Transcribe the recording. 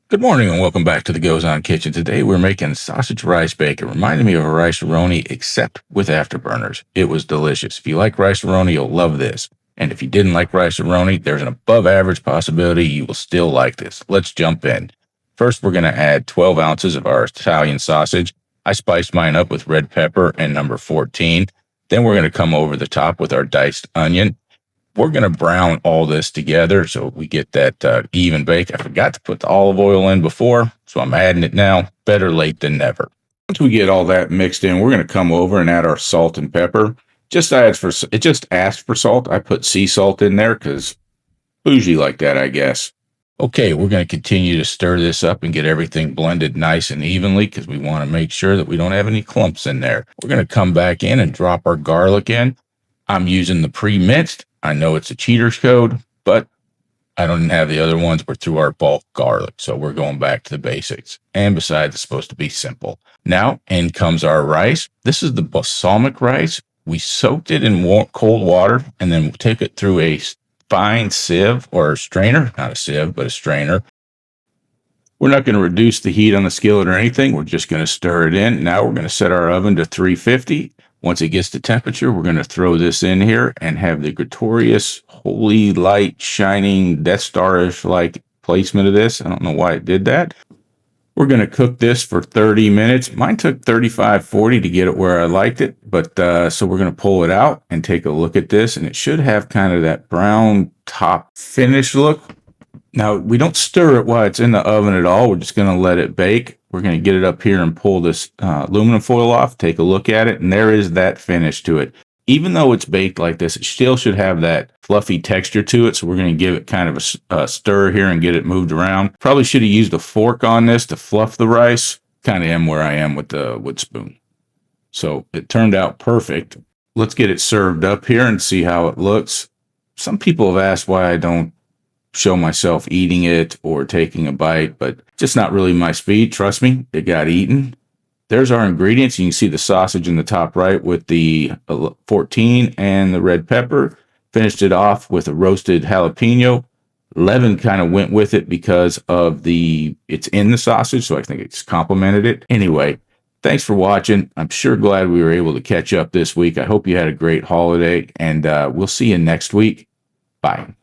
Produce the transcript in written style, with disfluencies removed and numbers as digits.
Good morning and welcome back to the Goes On Kitchen. Today we're making sausage rice bacon. Reminded me of a rice-a-roni except with afterburners. It was delicious. If you like rice-a-roni, you'll love this. And if you didn't like rice-a-roni, there's an above average possibility you will still like this. Let's jump in. First, we're going to add 12 ounces of our Italian sausage. I spiced mine up with red pepper and number 14. Then we're going to come over the top with our diced onion. We're going to brown all this together so we get that even bake. I forgot to put the olive oil in before, so I'm adding it now. Better late than never. Once we get all that mixed in, we're going to come over and add our salt and pepper. It just asked for salt. I put sea salt in there because bougie like that, I guess. Okay, we're going to continue to stir this up and get everything blended nice and evenly because we want to make sure that we don't have any clumps in there. We're going to come back in and drop our garlic in. I'm using the pre-minced. I know it's a cheater's code, but I don't have the other ones. We're through our bulk garlic, so we're going back to the basics. And besides, it's supposed to be simple. Now, in comes our rice. This is the balsamic rice. We soaked it in cold water, and then we'll take it through a fine sieve or a strainer. Not a sieve, but a strainer. We're not going to reduce the heat on the skillet or anything. We're just going to stir it in. Now we're going to set our oven to 350. Once it gets to temperature, we're going to throw this in here and have the glorious, holy, light, shining, Death Star-ish like placement of this. I don't know why it did that. We're going to cook this for 30 minutes. Mine took 35, 40 to get it where I liked it. But so we're going to pull it out and take a look at this. And it should have kind of that brown top finish look. Now, we don't stir it while it's in the oven at all. We're just going to let it bake. We're going to get it up here and pull this aluminum foil off, take a look at it, and there is that finish to it. Even though it's baked like this, it still should have that fluffy texture to it, so we're going to give it kind of a stir here and get it moved around. Probably should have used a fork on this to fluff the rice. Kind of am where I am with the wood spoon. So it turned out perfect. Let's get it served up here and see how it looks. Some people have asked why I don't show myself eating it or taking a bite, but just not really my speed. Trust me, it got eaten. There's our ingredients. You can see the sausage in the top right with the 14 and the red pepper. Finished it off with a roasted jalapeno. Lemon kind of went with it because of it's in the sausage, so I think it's complemented it. Anyway, thanks for watching. I'm sure glad we were able to catch up this week. I hope you had a great holiday, and we'll see you next week. Bye.